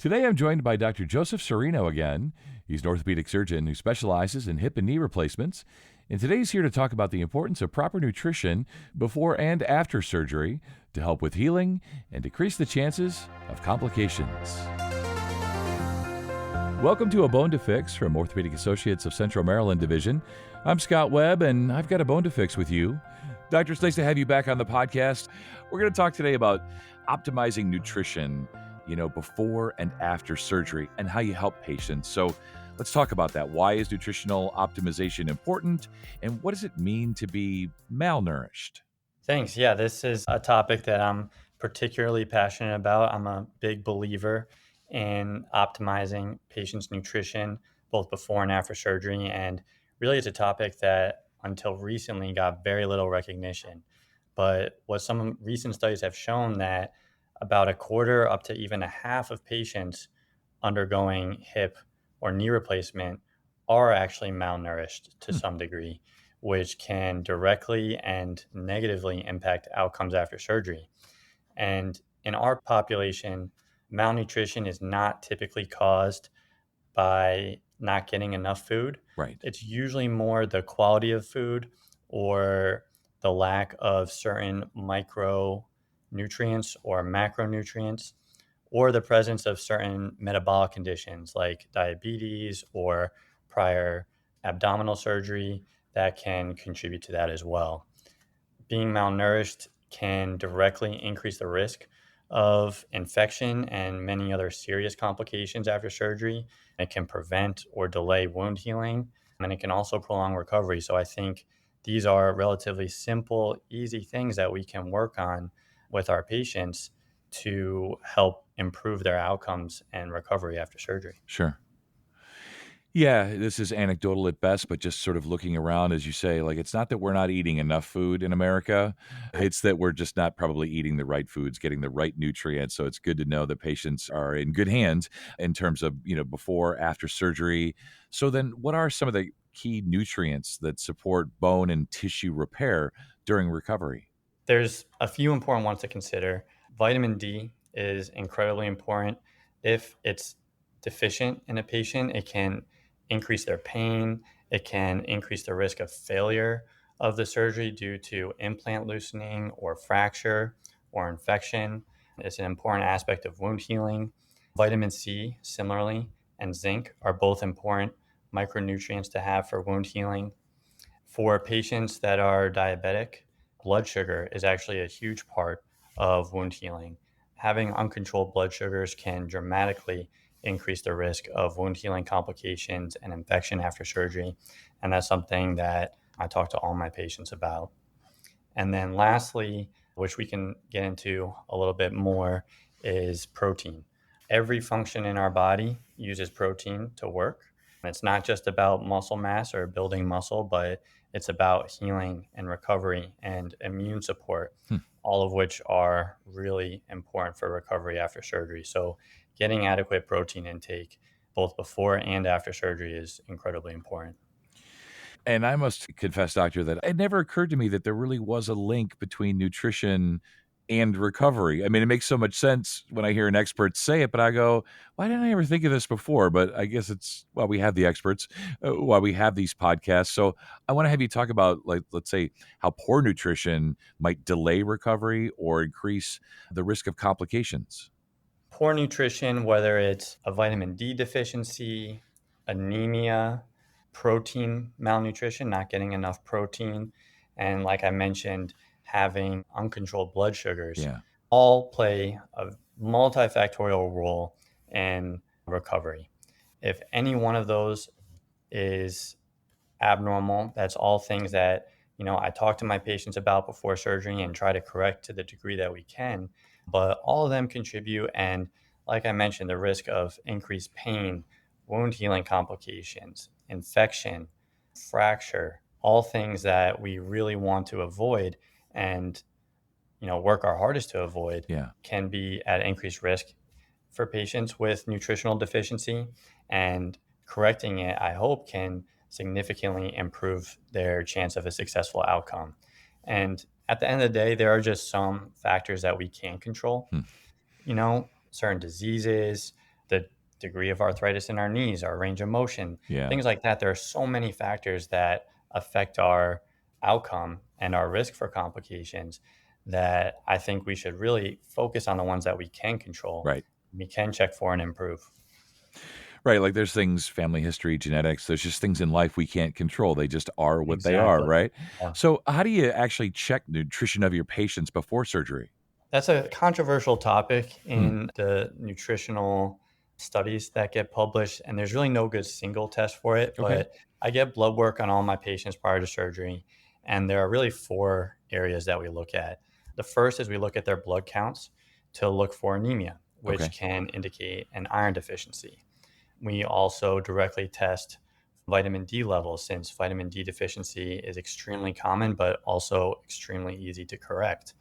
Today I'm joined by Dr. Joseph Serino again. He's an orthopedic surgeon who specializes in hip and knee replacements. And today he's here to talk about the importance of proper nutrition before and after surgery to help with healing and decrease the chances of complications. Welcome to A Bone to Fix from Orthopedic Associates of Central Maryland Division. I'm Scott Webb, and I've got a bone to fix with you. Doctor, it's nice to have you back on the podcast. We're going to talk today about optimizing nutrition, before and after surgery and how you help patients. So let's talk about that. Why is nutritional optimization important, and what does it mean to be malnourished? Thanks. Yeah, this is a topic that I'm particularly passionate about. I'm a big believer in optimizing patients' nutrition, both before and after surgery. And really, it's a topic that until recently got very little recognition. But what some recent studies have shown that about a quarter up to even a half of patients undergoing hip or knee replacement are actually malnourished to Hmm. some degree, which can directly and negatively impact outcomes after surgery. And in our population, malnutrition is not typically caused by not getting enough food. Right. It's usually more the quality of food or the lack of certain micronutrients or macronutrients or the presence of certain metabolic conditions like diabetes or prior abdominal surgery that can contribute to that as well. Being malnourished can directly increase the risk of infection and many other serious complications after surgery. It can prevent or delay wound healing, and it can also prolong recovery. So I think these are relatively simple, easy things that we can work on with our patients to help improve their outcomes and recovery after surgery. Sure. Yeah, this is anecdotal at best, but just sort of looking around, as you say, like it's not that we're not eating enough food in America. It's that we're just not probably eating the right foods, getting the right nutrients. So it's good to know that patients are in good hands in terms of, before, after surgery. So then what are some of the key nutrients that support bone and tissue repair during recovery? There's a few important ones to consider. Vitamin D is incredibly important. If it's deficient in a patient, it can increase their pain. It can increase the risk of failure of the surgery due to implant loosening or fracture or infection. It's an important aspect of wound healing. Vitamin C, similarly, and zinc are both important micronutrients to have for wound healing. For patients that are diabetic, blood sugar is actually a huge part of wound healing. Having uncontrolled blood sugars can dramatically increase the risk of wound healing complications and infection after surgery. And that's something that I talk to all my patients about. And then lastly, which we can get into a little bit more, is protein. Every function in our body uses protein to work. And it's not just about muscle mass or building muscle, but it's about healing and recovery and immune support, Hmm. all of which are really important for recovery after surgery. So, getting adequate protein intake both before and after surgery is incredibly important. And I must confess, doctor, that it never occurred to me that there really was a link between nutrition and recovery. I mean, it makes so much sense when I hear an expert say it, but I go, why didn't I ever think of this before? But I guess it's why we have the experts, why we have these podcasts. So I want to have you talk about, like, let's say, how poor nutrition might delay recovery or increase the risk of complications. Poor nutrition, whether it's a vitamin D deficiency, anemia, protein malnutrition, not getting enough protein, and like I mentioned, having uncontrolled blood sugars, Yeah. all play a multifactorial role in recovery. If any one of those is abnormal, that's all things that, I talk to my patients about before surgery and try to correct to the degree that we can. But all of them contribute. And like I mentioned, the risk of increased pain, wound healing complications, infection, fracture, all things that we really want to avoid and, work our hardest to avoid Yeah. can be at increased risk for patients with nutritional deficiency, and correcting it, I hope, can significantly improve their chance of a successful outcome. And at the end of the day, there are just some factors that we can control, Hmm. certain diseases, the degree of arthritis in our knees, our range of motion, Yeah. things like that. There are so many factors that affect our outcome and our risk for complications that I think we should really focus on the ones that we can control, Right. we can check for and improve. Right, like, there's things family history, genetics, there's just things in life we can't control, they just are what they are, Exactly. right? Yeah. So, how do you actually check nutrition of your patients before surgery? That's a controversial topic Hmm, in the nutritional studies that get published, and there's really no good single test for it. okay, But I get blood work on all my patients prior to surgery, and there are really four areas that we look at. The first is we look at their blood counts to look for anemia, which okay, can indicate an iron deficiency. We also directly test vitamin D levels since vitamin D deficiency is extremely common, but also extremely easy to correct.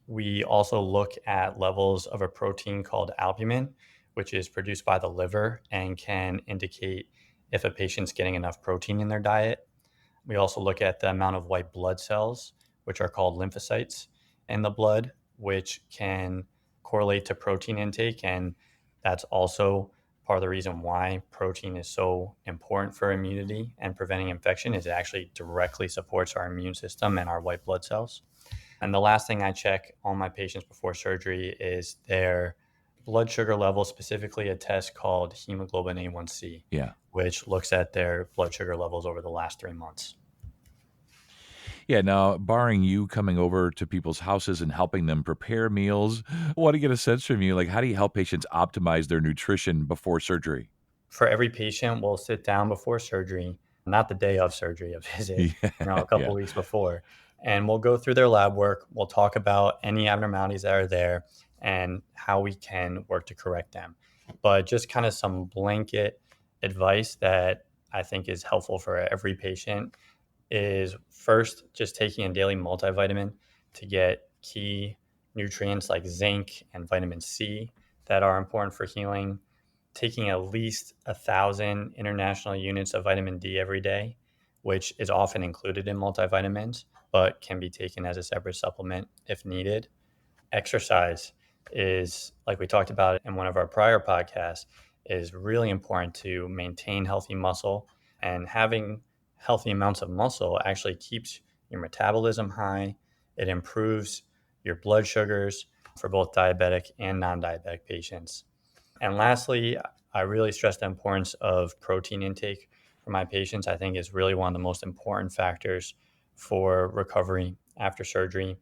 We also look at levels of a protein called albumin, which is produced by the liver and can indicate if a patient's getting enough protein in their diet. We also look at the amount of white blood cells, which are called lymphocytes in the blood, which can correlate to protein intake. And that's also part of the reason why protein is so important for immunity and preventing infection is it actually directly supports our immune system and our white blood cells. And the last thing I check on my patients before surgery is their blood sugar level, specifically a test called hemoglobin A1C, yeah. which looks at their blood sugar levels over the last 3 months. Yeah, now, barring you coming over to people's houses and helping them prepare meals, I wanna get a sense from you, like, how do you help patients optimize their nutrition before surgery? For every patient, we'll sit down before surgery, not the day of surgery, a visit, a Yeah, couple yeah, weeks before, and we'll go through their lab work. We'll talk about any abnormalities that are there and how we can work to correct them. But just kind of some blanket advice that I think is helpful for every patient is first just taking a daily multivitamin to get key nutrients like zinc and vitamin C that are important for healing, taking at least 1,000 international units of vitamin D every day, which is often included in multivitamins, but can be taken as a separate supplement if needed. Exercise is, like we talked about in one of our prior podcasts, is really important to maintain healthy muscle. And having healthy amounts of muscle actually keeps your metabolism high. It improves your blood sugars for both diabetic and non diabetic patients. And lastly, I really stress the importance of protein intake for my patients. I think is really one of the most important factors for recovery after surgery.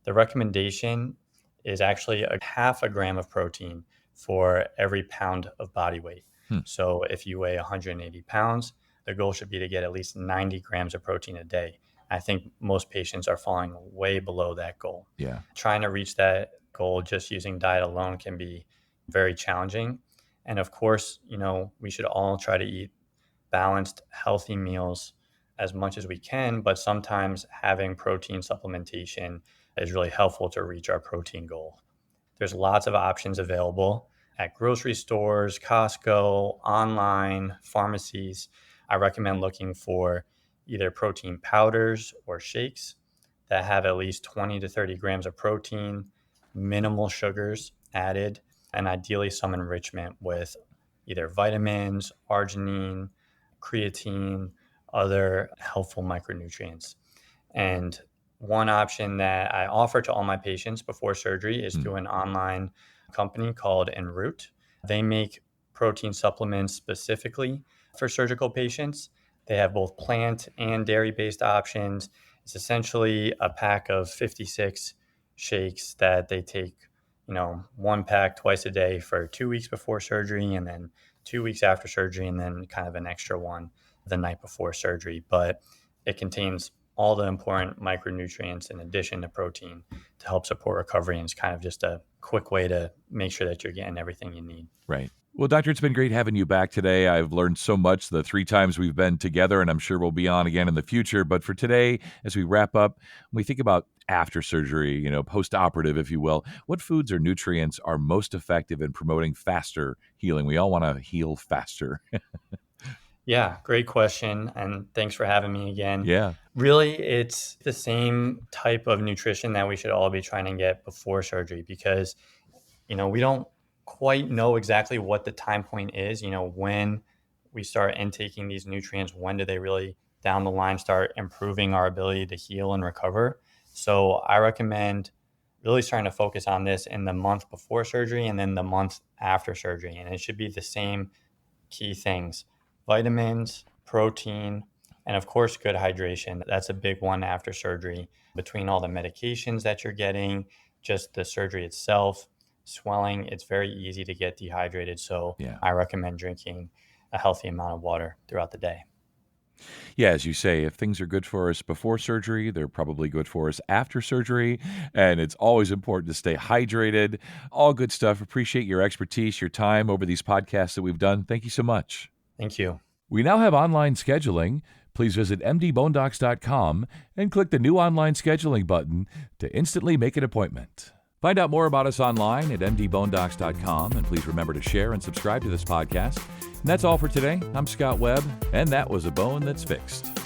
The recommendation is actually a half a gram of protein for every pound of body weight. hmm, So if you weigh 180 pounds, the goal should be to get at least 90 grams of protein a day. I think most patients are falling way below that goal. yeah, Trying to reach that goal just using diet alone can be very challenging. And of course, we should all try to eat balanced, healthy meals as much as we can, but sometimes having protein supplementation is really helpful to reach our protein goal. There's lots of options available at grocery stores, Costco, online, pharmacies. I recommend looking for either protein powders or shakes that have at least 20 to 30 grams of protein, minimal sugars added, and ideally some enrichment with either vitamins, arginine, creatine, other helpful micronutrients. And one option that I offer to all my patients before surgery is hmm, through an online company called Enroute. They make protein supplements specifically for surgical patients. They have both plant and dairy based options. It's essentially a pack of 56 shakes that they take, one pack twice a day for 2 weeks before surgery and then 2 weeks after surgery, and then kind of an extra one the night before surgery. But it contains all the important micronutrients in addition to protein to help support recovery. And it's kind of just a quick way to make sure that you're getting everything you need. right. Well, doctor, it's been great having you back today. I've learned so much the 3 times we've been together, and I'm sure we'll be on again in the future. But for today, as we wrap up, when we think about after surgery, post-operative, if you will, what foods or nutrients are most effective in promoting faster healing? We all wanna heal faster. Yeah, great question. And thanks for having me again. Yeah, Really, it's the same type of nutrition that we should all be trying to get before surgery because we don't quite know exactly what the time point is, when we start intaking these nutrients, when do they really down the line start improving our ability to heal and recover. So I recommend really starting to focus on this in the month before surgery and then the month after surgery. And it should be the same key things: vitamins, protein, and of course, good hydration. That's a big one after surgery. Between all the medications that you're getting, just the surgery itself, swelling, it's very easy to get dehydrated. So Yeah. I recommend drinking a healthy amount of water throughout the day. Yeah, as you say, if things are good for us before surgery, they're probably good for us after surgery. And it's always important to stay hydrated. All good stuff. Appreciate your expertise, your time over these podcasts that we've done. Thank you so much. Thank you. We now have online scheduling. Please visit mdbonedocs.com and click the new online scheduling button to instantly make an appointment. Find out more about us online at mdbonedocs.com, and please remember to share and subscribe to this podcast. And that's all for today. I'm Scott Webb, and that was A Bone That's Fixed.